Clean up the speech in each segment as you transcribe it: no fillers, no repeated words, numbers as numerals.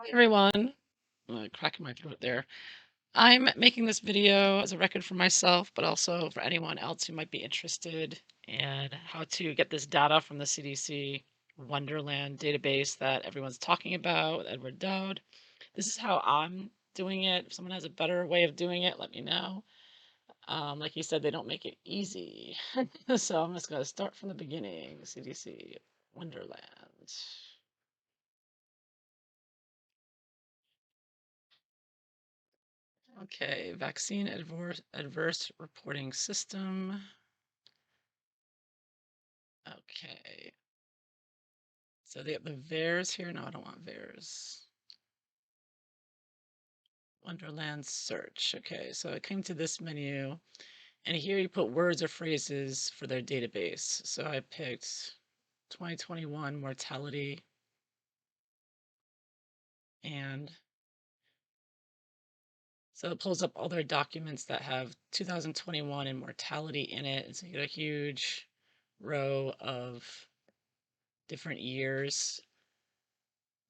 Hi everyone. Cracking my throat there. I'm making this video as a record for myself, but also for anyone else who might be interested in how to get this data from the CDC Wonderland database that everyone's talking about with Edward Dowd. This is how I'm doing it. If someone has a better way of doing it, let me know. Like you said, they don't make it easy. So I'm just going to start from the beginning. CDC Wonderland. Okay, vaccine adverse reporting system. Okay, so they have the VAERS here. No, I don't want VAERS. Wonderland search. Okay, so I came to this menu, and here you put words or phrases for their database. So I picked 2021 mortality, and so it pulls up all their documents that have 2021 and mortality in it. And so you get a huge row of different years.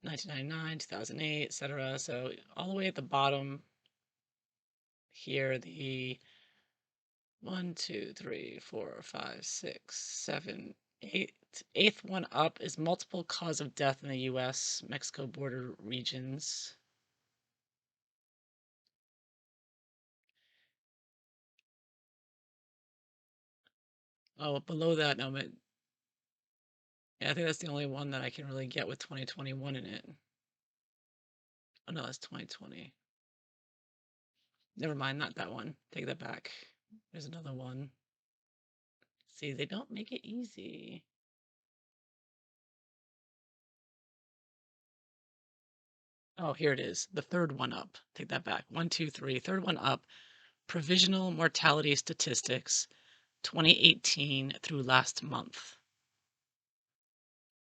1999, 2008, etc. So all the way at the bottom here, the 1, 2, 3, 4, 5, 6, 7, 8, eighth one up is multiple cause of death in the U.S. Mexico border regions. Oh, below that, no, but yeah, I think that's the only one that I can really get with 2021 in it. Oh no, that's 2020. Never mind, not that one. Take that back. There's another one. See, they don't make it easy. Oh, here it is. The third one up. Take that back. 1, 2, 3. Third one up. Provisional mortality statistics 2018 through last month.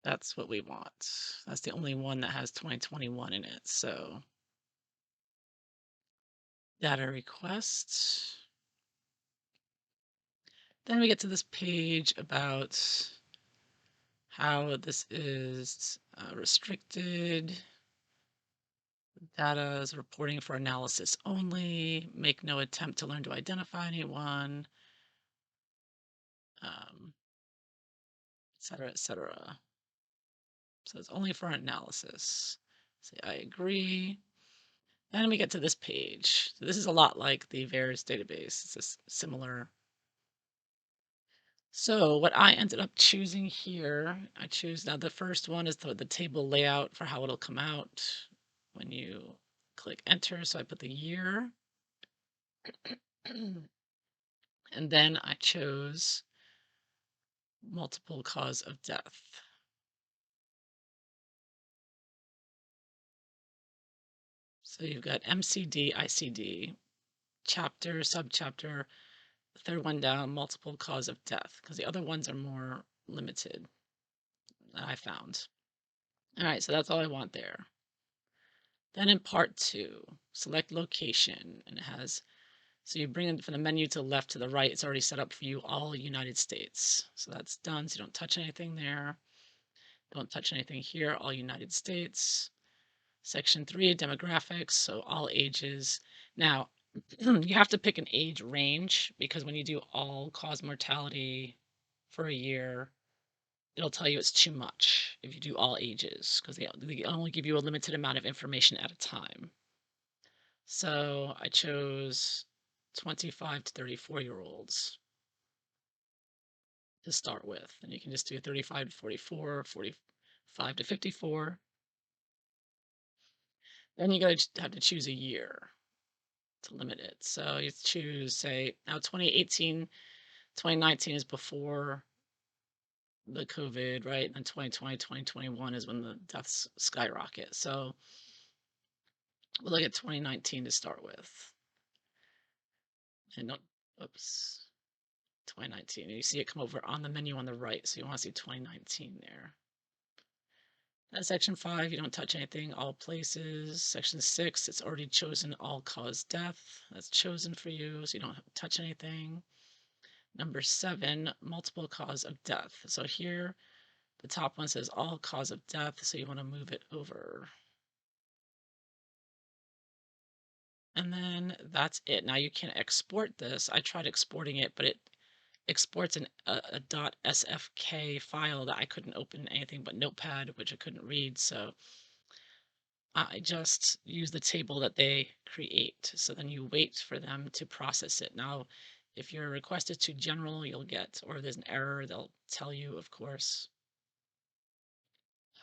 That's what we want. That's the only one that has 2021 in it. So data requests. Then we get to this page about how this is restricted. Data is reporting for analysis only. Make no attempt to learn to identify anyone. Et cetera, et cetera. So it's only for analysis. Say I agree. Then we get to this page. So this is a lot like the VAERS database. It's a similar. So what I ended up choosing here, I choose now the first one is the table layout for how it'll come out when you click enter. So I put the year. And then I chose multiple cause of death. So you've got MCD, ICD, chapter, subchapter, the third one down, multiple cause of death, because the other ones are more limited that I found. All right, so that's all I want there. Then in part 2, select location, and it has, so you bring it from the menu to the left to the right, it's already set up for you all United States. So that's done, so you don't touch anything there. Don't touch anything here, all United States. Section 3, demographics, so all ages. Now, you have to pick an age range because when you do all cause mortality for a year, it'll tell you it's too much if you do all ages because they only give you a limited amount of information at a time. So I chose 25 to 34-year-olds to start with. And you can just do 35 to 44, 45 to 54. Then you have to choose a year to limit it. So you choose, say, now 2018, 2019 is before the COVID, right? And 2020, 2021 is when the deaths skyrocket. So we'll look at 2019 to start with. And not, oops, 2019. You see it come over on the menu on the right. So you want to see 2019 there. That's section 5, you don't touch anything, all places. Section 6, it's already chosen all cause death. That's chosen for you, so you don't touch anything. Number 7, multiple cause of death. So here, the top one says all cause of death, so you want to move it over. And then that's it. Now you can export this. I tried exporting it, but it exports a .sfk file that I couldn't open anything but Notepad, which I couldn't read. So I just use the table that they create. So then you wait for them to process it. Now, if your request is too general, you'll get, or there's an error, they'll tell you, of course.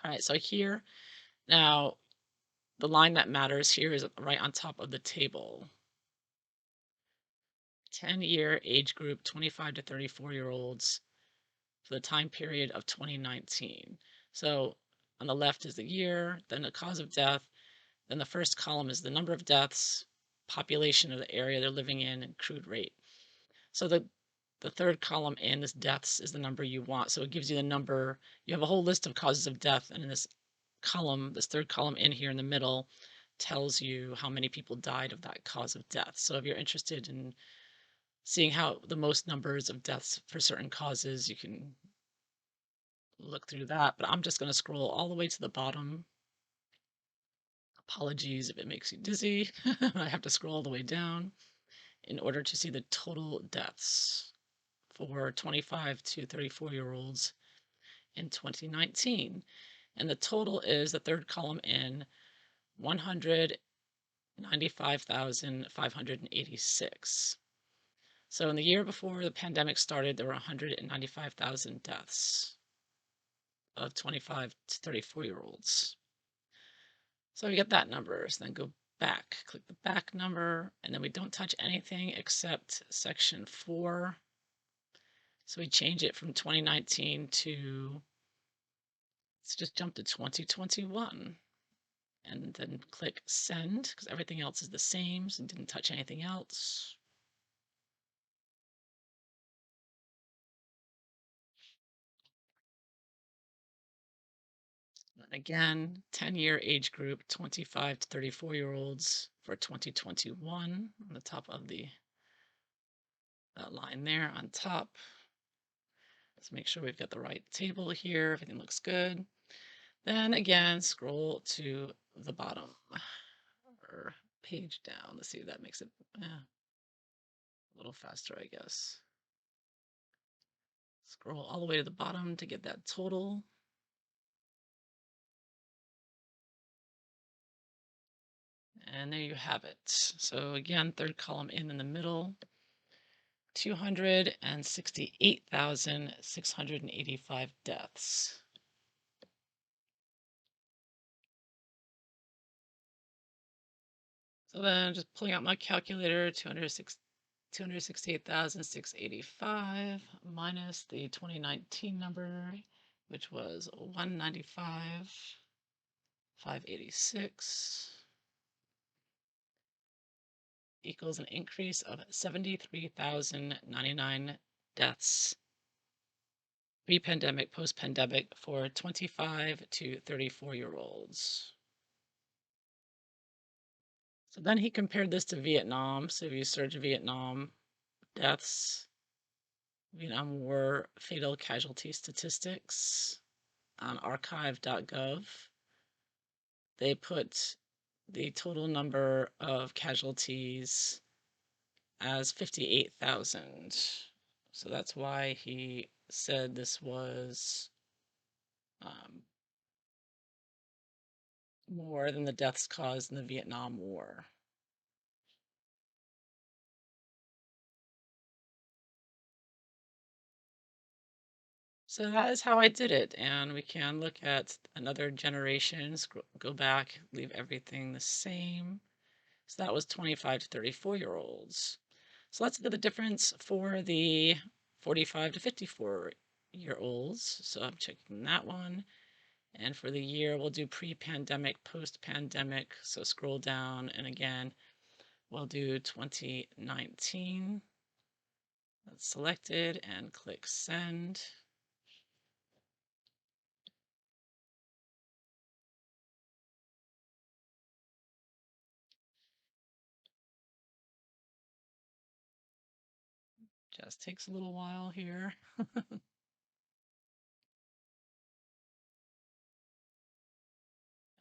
All right, so here, now the line that matters here is right on top of the table. 10-year age group, 25 to 34-year-olds for the time period of 2019. So on the left is the year, then the cause of death, then the first column is the number of deaths, population of the area they're living in, and crude rate. So the third column in this deaths is the number you want. So it gives you the number. You have a whole list of causes of death, and in this column, this third column in here in the middle, tells you how many people died of that cause of death. So if you're interested in seeing how the most numbers of deaths for certain causes, you can look through that. But I'm just going to scroll all the way to the bottom. Apologies if it makes you dizzy. I have to scroll all the way down in order to see the total deaths for 25 to 34-year-olds in 2019. And the total is the third column in 195,586. So in the year before the pandemic started, there were 195,000 deaths of 25 to 34-year-olds. So we get that number. So then go back, click the back number, and then we don't touch anything except section 4. So we change it from 2019 to, let's just jump to 2021. And then click send, because everything else is the same, so didn't touch anything else. Again, 10-year age group, 25 to 34-year-olds for 2021 on the top of that line there on top. Let's make sure we've got the right table here. Everything looks good. Then again, scroll to the bottom or page down. Let's see if that makes it a little faster, I guess. Scroll all the way to the bottom to get that total. And there you have it. So again, third column in the middle, 268,685 deaths. So then just pulling out my calculator, 268,685 minus the 2019 number, which was 195,586, equals an increase of 73,099 deaths pre-pandemic, post-pandemic for 25 to 34-year-olds. So then he compared this to Vietnam. So if you search Vietnam deaths, Vietnam War fatal casualty statistics on archive.gov, they put the total number of casualties as 58,000. So that's why he said this was more than the deaths caused in the Vietnam War. So that is how I did it. And we can look at another generation, go back, leave everything the same. So that was 25 to 34-year-olds. So let's look at the difference for the 45 to 54-year-olds. So I'm checking that one. And for the year, we'll do pre-pandemic, post-pandemic. So scroll down, and again, we'll do 2019. That's selected, and click send. Just takes a little while here.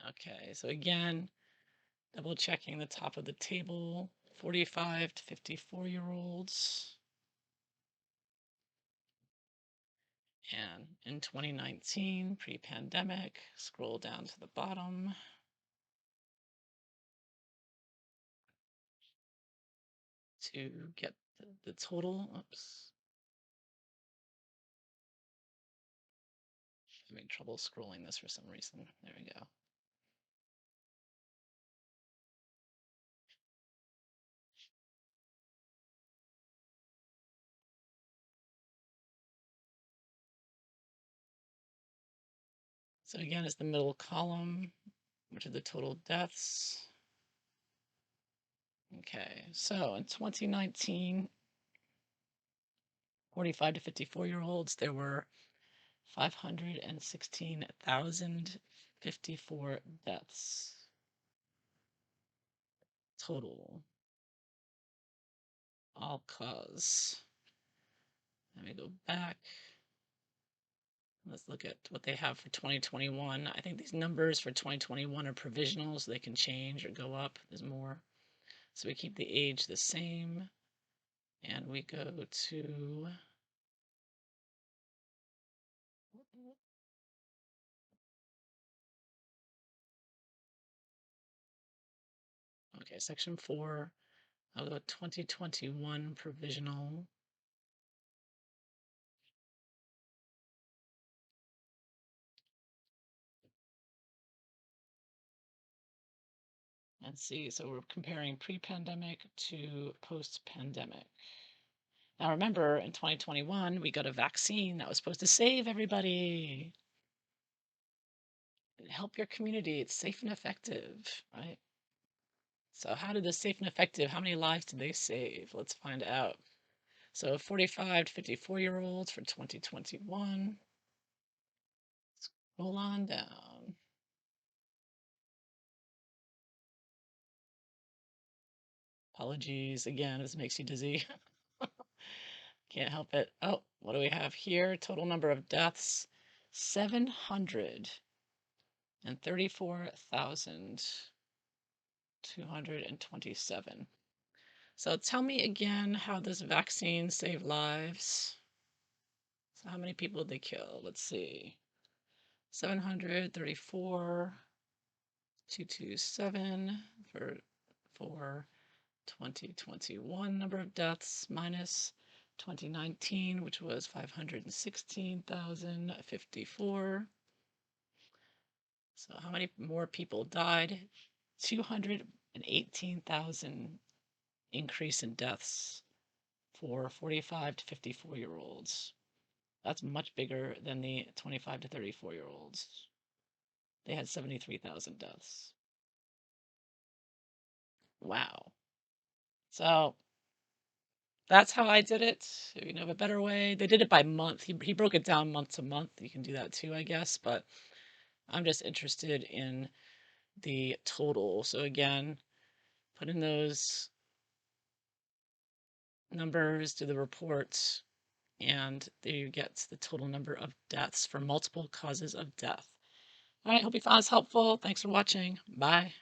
Okay, so again, Double checking the top of the table, 45 to 54-year-olds. And in 2019, pre-pandemic, scroll down to the bottom. To get the total. Oops. Having trouble scrolling this for some reason. There we go. So again, it's the middle column, which are the total deaths. Okay, so in 2019, 45 to 54-year-olds, there were 516,054 deaths total, all cause. Let me go back. Let's look at what they have for 2021. I think these numbers for 2021 are provisional, so they can change or go up. There's more. So we keep the age the same, and we go to okay, section 4. I'll go 2021 provisional. And see, so we're comparing pre-pandemic to post-pandemic. Now remember, in 2021, we got a vaccine that was supposed to save everybody. Help your community. It's safe and effective, right? So how did this safe and effective, how many lives did they save? Let's find out. So 45 to 54-year-olds for 2021. Scroll on down. Apologies again, this makes you dizzy. Can't help it. Oh, what do we have here? Total number of deaths, 734,227. So tell me again how this vaccine saved lives. So how many people did they kill? Let's see. 734,227 for 2021 number of deaths minus 2019, which was 516,054. So how many more people died? 218,000 increase in deaths for 45 to 54-year-olds. That's much bigger than the 25 to 34-year-olds. They had 73,000 deaths. Wow. So that's how I did it. If you know of a better way, they did it by month. He broke it down month to month. You can do that too, I guess. But I'm just interested in the total. So again, put in those numbers, do the reports, and there you get the total number of deaths for multiple causes of death. All right, hope you found this helpful. Thanks for watching. Bye.